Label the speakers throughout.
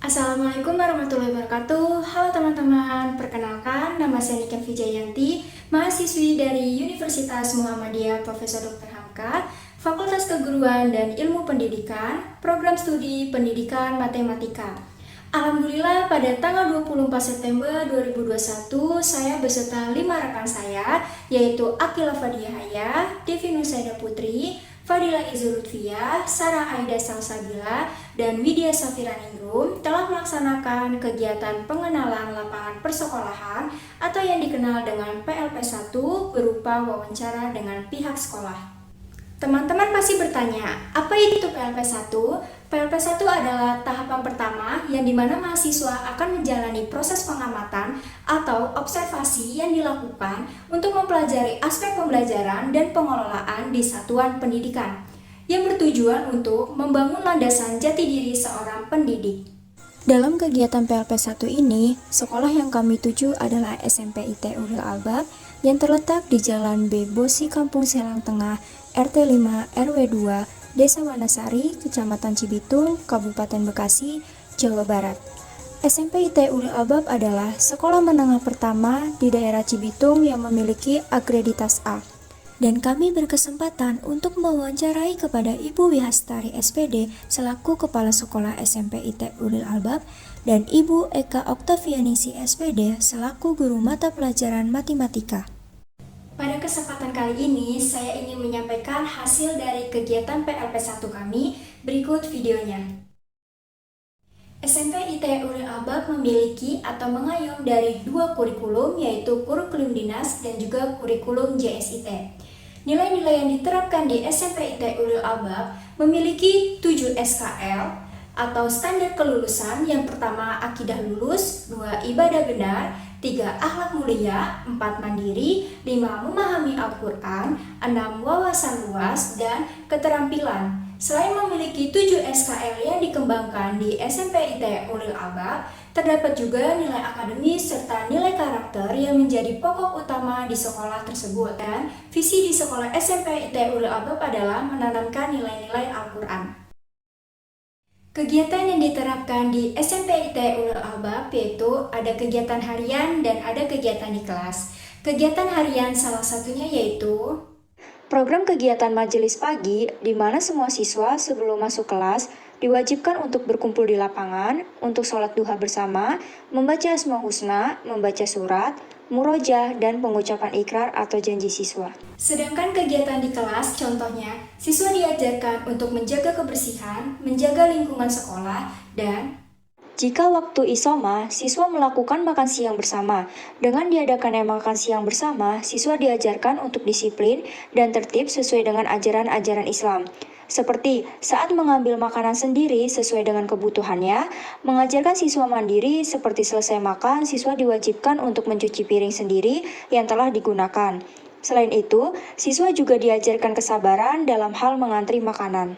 Speaker 1: Assalamualaikum warahmatullahi wabarakatuh. Halo teman-teman, perkenalkan nama saya Niken Vijayanti, mahasiswi dari Universitas Muhammadiyah Profesor Dr. Hamka, Fakultas Keguruan dan Ilmu Pendidikan, Program Studi Pendidikan Matematika. Alhamdulillah pada tanggal 24 September 2021 saya beserta 5 rekan saya, yaitu Akila Fadiyahaya, Devi Nusaida Putri, Fadila Izulutfia, Sarah Aida Salsabila, dan Widya Safiraningrum telah melaksanakan kegiatan pengenalan lapangan persekolahan atau yang dikenal dengan PLP1 berupa wawancara dengan pihak sekolah. Teman-teman pasti bertanya, apa itu PLP1? PLP1 adalah tahapan pertama yang dimana mahasiswa akan menjalani proses pengamatan atau observasi yang dilakukan untuk mempelajari aspek pembelajaran dan pengelolaan di satuan pendidikan yang bertujuan untuk membangun landasan jati diri seorang pendidik. Dalam kegiatan PLP1 ini, sekolah yang kami tuju adalah SMP IT Ulil Albab yang terletak di Jalan B. Bosi, Kampung Selang Tengah, RT 5 RW 2, Desa Wanasari, Kecamatan Cibitung, Kabupaten Bekasi, Jawa Barat. SMP IT Ulil Albab adalah sekolah menengah pertama di daerah Cibitung yang memiliki akreditas A. Dan kami berkesempatan untuk mewawancarai kepada Ibu Wihastari SPD selaku Kepala Sekolah SMP IT Ulil Albab dan Ibu Eka Oktavianingsi SPD selaku Guru Mata Pelajaran Matematika. Pada kesempatan kali ini, saya ingin menyampaikan hasil dari kegiatan PLP1 kami, berikut videonya. SMP IT Ulil Albab memiliki atau mengayom dari 2 kurikulum, yaitu kurikulum dinas dan juga kurikulum JSIT. Nilai-nilai yang diterapkan di SMP IT Ulil Albab memiliki 7 SKL atau standar kelulusan. Yang pertama akidah lulus, 2 ibadah benar, 3 akhlak mulia, 4 mandiri, 5 memahami Al-Quran, 6 wawasan luas, dan keterampilan. Selain memiliki 7 SKL yang dikembangkan di SMP IT Ulil Albab, terdapat juga nilai akademis serta nilai karakter yang menjadi pokok utama di sekolah tersebut. Dan visi di sekolah SMP IT Ulil Albab adalah menanamkan nilai-nilai Al-Quran. Kegiatan yang diterapkan di SMP IT Ulil Albab yaitu ada kegiatan harian dan ada kegiatan di kelas. Kegiatan harian salah satunya yaitu program kegiatan majelis pagi, di mana semua siswa sebelum masuk kelas diwajibkan untuk berkumpul di lapangan, untuk sholat duha bersama, membaca Asmaul Husna, membaca surat, murojaah, dan pengucapan ikrar atau janji siswa. Sedangkan kegiatan di kelas, contohnya, siswa diajarkan untuk menjaga kebersihan, menjaga lingkungan sekolah, dan jika waktu isoma, siswa melakukan makan siang bersama. Dengan diadakannya makan siang bersama, siswa diajarkan untuk disiplin dan tertib sesuai dengan ajaran-ajaran Islam. Seperti saat mengambil makanan sendiri sesuai dengan kebutuhannya, mengajarkan siswa mandiri seperti selesai makan, siswa diwajibkan untuk mencuci piring sendiri yang telah digunakan. Selain itu, siswa juga diajarkan kesabaran dalam hal mengantri makanan.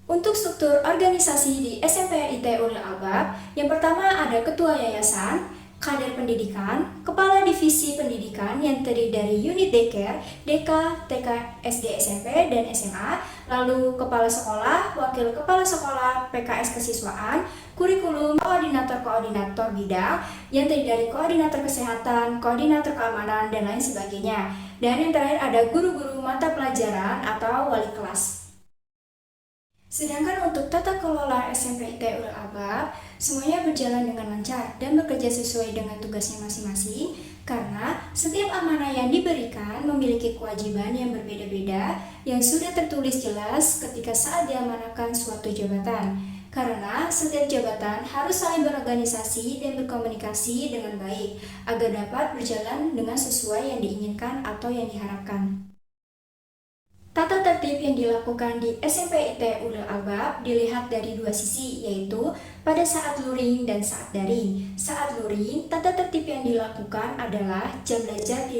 Speaker 1: Untuk struktur organisasi di SMP IT Ulil Albab, yang pertama ada ketua yayasan, kader pendidikan, kepala divisi pendidikan yang terdiri dari unit daycare, DK, TK, SD, SMP, dan SMA, lalu kepala sekolah, wakil kepala sekolah, PKS kesiswaan, kurikulum, koordinator-koordinator bidang yang terdiri dari koordinator kesehatan, koordinator keamanan, dan lain sebagainya. Dan yang terakhir ada guru-guru mata pelajaran atau wali kelas. Sedangkan untuk tata kelola SMP IT Ulil Albab, semuanya berjalan dengan lancar dan bekerja sesuai dengan tugasnya masing-masing karena setiap amanah yang diberikan memiliki kewajiban yang berbeda-beda yang sudah tertulis jelas ketika saat diamanahkan suatu jabatan. Karena setiap jabatan harus saling berorganisasi dan berkomunikasi dengan baik agar dapat berjalan dengan sesuai yang diinginkan atau yang diharapkan. Tata tertib yang dilakukan di SMP IT Ulil Albab dilihat dari 2 sisi, yaitu pada saat luring dan saat daring. Saat luring, tata tertib yang dilakukan adalah jam belajar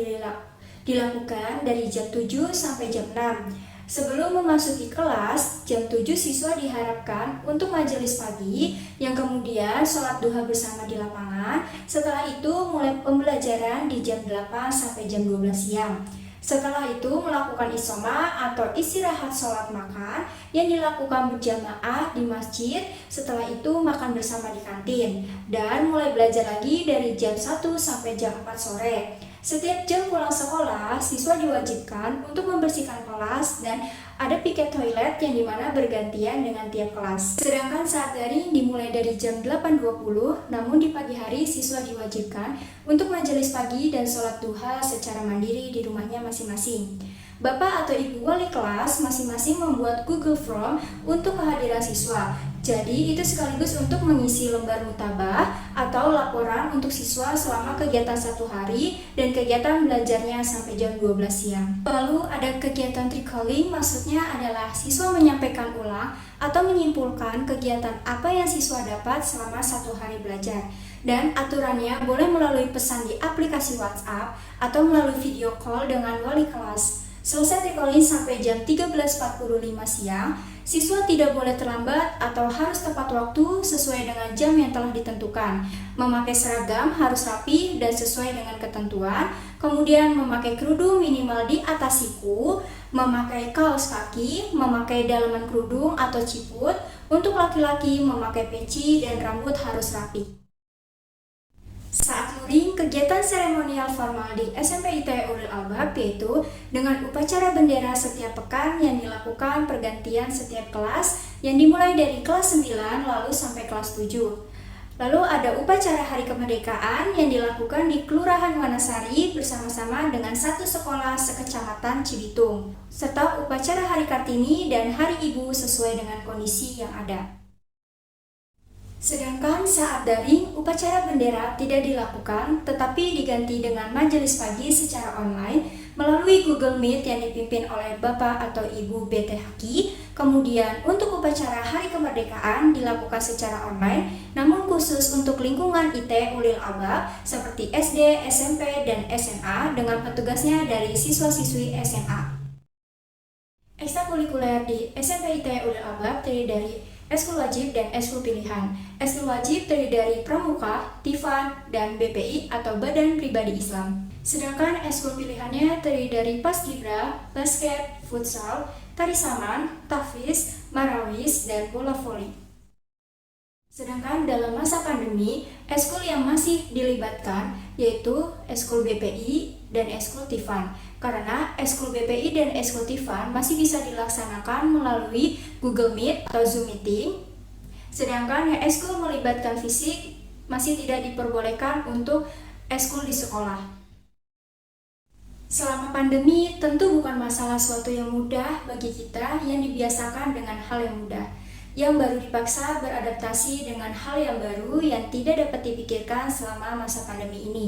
Speaker 1: dilakukan dari jam 7 sampai jam 6. Sebelum memasuki kelas, jam 7 siswa diharapkan untuk majelis pagi, yang kemudian sholat duha bersama di lapangan. Setelah itu mulai pembelajaran di jam 8 sampai jam 12 siang. Setelah itu melakukan isoma atau istirahat sholat makan yang dilakukan berjamaah di masjid. Setelah itu makan bersama di kantin dan mulai belajar lagi dari jam 1 sampai jam 4 sore. Setiap jam pulang sekolah, siswa diwajibkan untuk membersihkan kelas dan ada piket toilet yang dimana bergantian dengan tiap kelas. Sedangkan saat daring dimulai dari jam 8.20, namun di pagi hari siswa diwajibkan untuk majelis pagi dan sholat duha secara mandiri di rumahnya masing-masing. Bapak atau Ibu wali kelas masing-masing membuat Google Form untuk kehadiran siswa. Jadi itu sekaligus untuk mengisi lembar mutabah atau laporan untuk siswa selama kegiatan 1 hari dan kegiatan belajarnya sampai jam 12 siang. Lalu ada kegiatan recalling, maksudnya adalah siswa menyampaikan ulang atau menyimpulkan kegiatan apa yang siswa dapat selama 1 hari belajar. Dan aturannya boleh melalui pesan di aplikasi WhatsApp atau melalui video call dengan wali kelas. Selesai recalling sampai jam 13.45 siang, siswa tidak boleh terlambat atau harus tepat waktu sesuai dengan jam yang telah ditentukan. Memakai seragam harus rapi dan sesuai dengan ketentuan. Kemudian memakai kerudung minimal di atas siku, memakai kaos kaki, memakai dalaman kerudung atau ciput. Untuk laki-laki memakai peci dan rambut harus rapi. Saat luring, kegiatan seremonial formal di SMP ITE Ulil Albab yaitu dengan upacara bendera setiap pekan yang dilakukan pergantian setiap kelas yang dimulai dari kelas 9 lalu sampai kelas 7. Lalu ada upacara Hari Kemerdekaan yang dilakukan di Kelurahan Wanasari bersama-sama dengan satu sekolah sekecamatan Cibitung, serta upacara Hari Kartini dan Hari Ibu sesuai dengan kondisi yang ada. Sedangkan saat daring, upacara bendera tidak dilakukan tetapi diganti dengan majelis pagi secara online melalui Google Meet yang dipimpin oleh Bapak atau Ibu BT Haki. Kemudian untuk upacara Hari Kemerdekaan dilakukan secara online, namun khusus untuk lingkungan ITE Ulil Albab seperti SD, SMP, dan SMA dengan petugasnya dari siswa-siswi SMA. Ekstrakurikuler di SMP ITE Ulil Albab terdiri dari Eskul wajib dan eskul pilihan. Eskul wajib terdiri dari Pramuka, Tifan, dan BPI atau Badan Pribadi Islam. Sedangkan eskul pilihannya terdiri dari Paskibra, basket, futsal, tari saman, tahfiz, marawis, dan bola voli. Sedangkan dalam masa pandemi, eskul yang masih dilibatkan yaitu eskul BPI dan eskul Tifan. Karena eskul BPI dan eskul Tifan masih bisa dilaksanakan melalui Google Meet atau Zoom Meeting. Sedangkan yang eskul melibatkan fisik masih tidak diperbolehkan untuk eskul di sekolah. Selama pandemi tentu bukan masalah suatu yang mudah bagi kita yang dibiasakan dengan hal yang mudah, yang baru dipaksa beradaptasi dengan hal yang baru yang tidak dapat dipikirkan selama masa pandemi ini,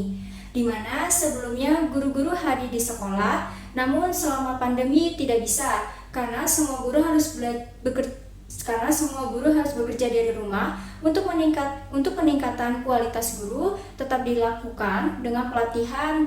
Speaker 1: di mana sebelumnya guru-guru hadir di sekolah, namun selama pandemi tidak bisa karena semua guru harus bekerja dari rumah. Untuk peningkatan kualitas guru tetap dilakukan dengan pelatihan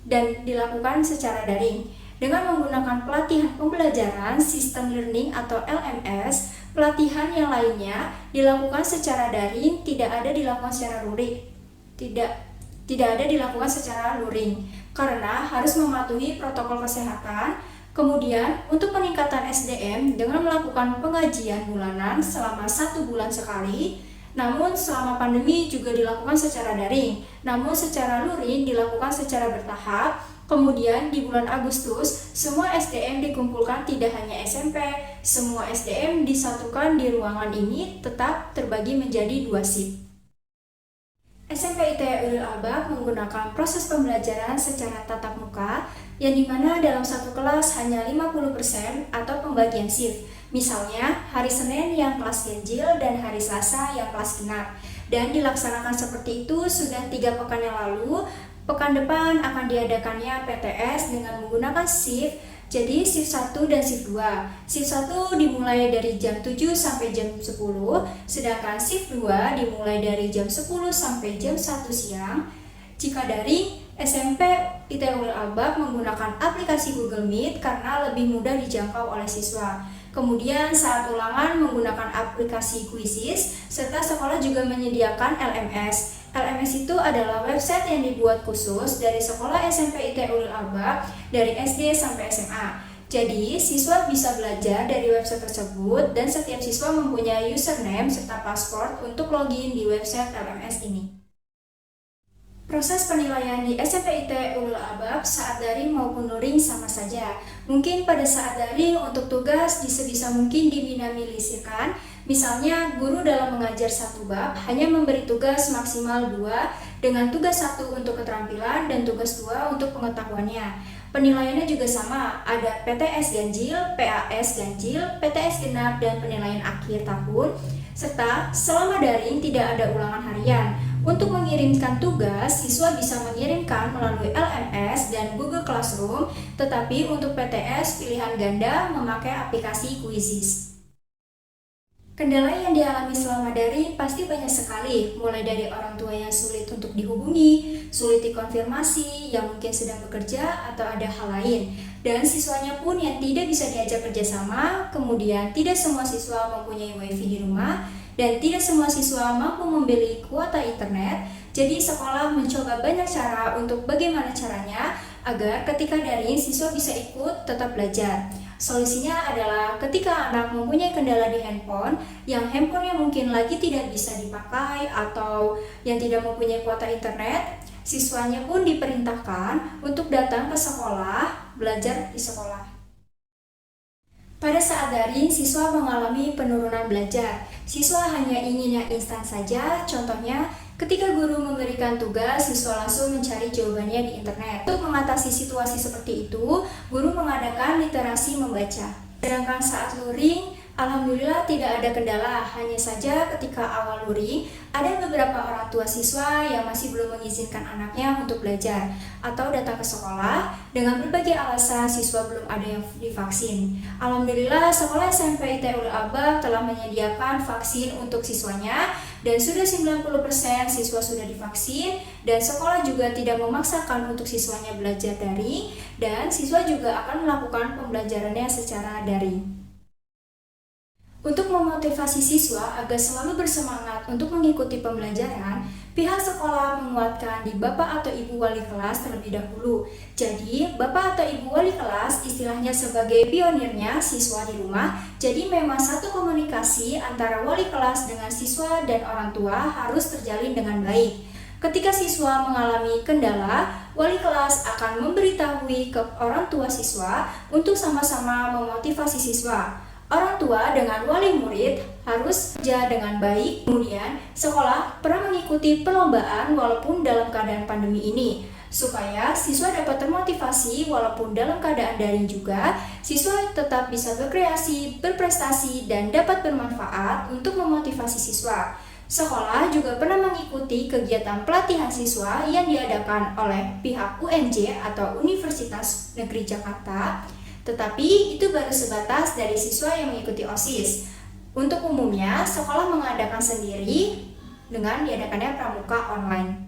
Speaker 1: dan dilakukan secara daring. Dengan menggunakan pelatihan pembelajaran sistem learning atau LMS, pelatihan yang lainnya dilakukan secara daring, tidak ada dilakukan secara luring. Tidak ada dilakukan secara luring karena harus mematuhi protokol kesehatan. Kemudian untuk peningkatan SDM dengan melakukan pengajian bulanan selama 1 bulan sekali. Namun selama pandemi juga dilakukan secara daring, namun secara luring dilakukan secara bertahap. Kemudian di bulan Agustus, semua SDM dikumpulkan, tidak hanya SMP, semua SDM disatukan di ruangan ini tetap terbagi menjadi 2 shift. SMP ITE Ulil Albab menggunakan proses pembelajaran secara tatap muka, yang dimana dalam satu kelas hanya 50% atau pembagian shift. Misalnya, hari Senin yang kelas ganjil dan hari Selasa yang kelas genap. Dan dilaksanakan seperti itu sudah 3 pekan yang lalu. Pekan depan akan diadakannya PTS dengan menggunakan shift, jadi shift 1 dan shift 2. Shift 1 dimulai dari jam 7 sampai jam 10, sedangkan shift 2 dimulai dari jam 10 sampai jam 1 siang. Jika daring, SMP ITUL Albak menggunakan aplikasi Google Meet karena lebih mudah dijangkau oleh siswa. Kemudian saat ulangan menggunakan aplikasi Quizzes, serta sekolah juga menyediakan LMS. LMS itu adalah website yang dibuat khusus dari sekolah SMP ITUL Albak dari SD sampai SMA. Jadi, siswa bisa belajar dari website tersebut dan setiap siswa mempunyai username serta password untuk login di website LMS ini. Proses penilaian di SMP ITUL Albak saat daring maupun luring sama saja. Mungkin pada saat daring untuk tugas sebisa mungkin diminimalisirkan. Misalnya, guru dalam mengajar satu bab hanya memberi tugas maksimal 2 dengan tugas 1 untuk keterampilan dan tugas 2 untuk pengetahuannya. Penilaiannya juga sama, ada PTS ganjil, PAS ganjil, PTS genap, dan penilaian akhir tahun, serta selama daring tidak ada ulangan harian. Untuk mengirimkan tugas, siswa bisa mengirimkan melalui LMS dan Google Classroom, tetapi untuk PTS pilihan ganda memakai aplikasi Quizzes. Kendala yang dialami selama daring pasti banyak sekali, mulai dari orang tua yang sulit untuk dihubungi, sulit dikonfirmasi, yang mungkin sedang bekerja atau ada hal lain, dan siswanya pun yang tidak bisa diajak kerjasama, kemudian tidak semua siswa mempunyai wifi di rumah, dan tidak semua siswa mampu membeli kuota internet. Jadi sekolah mencoba banyak cara untuk bagaimana caranya agar ketika daring siswa bisa ikut tetap belajar. Solusinya adalah ketika anak mempunyai kendala di handphone, yang handphonenya mungkin lagi tidak bisa dipakai atau yang tidak mempunyai kuota internet, siswanya pun diperintahkan untuk datang ke sekolah, belajar di sekolah. Pada saat daring, siswa mengalami penurunan belajar. Siswa hanya ingin yang instan saja, contohnya ketika guru memberikan tugas, siswa langsung mencari jawabannya di internet. Untuk mengatasi situasi seperti itu, guru mengadakan literasi membaca. Sedangkan saat luring, alhamdulillah tidak ada kendala, hanya saja ketika awal luring, ada beberapa orang tua siswa yang masih belum mengizinkan anaknya untuk belajar atau datang ke sekolah dengan berbagai alasan siswa belum ada yang divaksin. Alhamdulillah, sekolah SMP ITUL Albak telah menyediakan vaksin untuk siswanya dan sudah 90% siswa sudah divaksin, dan sekolah juga tidak memaksakan untuk siswanya belajar daring, dan siswa juga akan melakukan pembelajarannya secara daring. Untuk memotivasi siswa agar selalu bersemangat untuk mengikuti pembelajaran, pihak sekolah menguatkan di Bapak atau Ibu Wali kelas terlebih dahulu. Jadi, Bapak atau Ibu Wali kelas istilahnya sebagai pionirnya siswa di rumah. Jadi, memang satu komunikasi antara wali kelas dengan siswa dan orang tua harus terjalin dengan baik. Ketika siswa mengalami kendala, wali kelas akan memberitahui ke orang tua siswa untuk sama-sama memotivasi siswa. Orang tua dengan wali murid harus kerja dengan baik. Kemudian, sekolah pernah mengikuti perlombaan walaupun dalam keadaan pandemi ini, supaya siswa dapat termotivasi walaupun dalam keadaan daring juga, siswa tetap bisa berkreasi, berprestasi, dan dapat bermanfaat untuk memotivasi siswa. Sekolah juga pernah mengikuti kegiatan pelatihan siswa yang diadakan oleh pihak UNJ atau Universitas Negeri Jakarta, tetapi itu baru sebatas dari siswa yang mengikuti OSIS. Untuk umumnya, sekolah mengadakan sendiri dengan diadakannya pramuka online.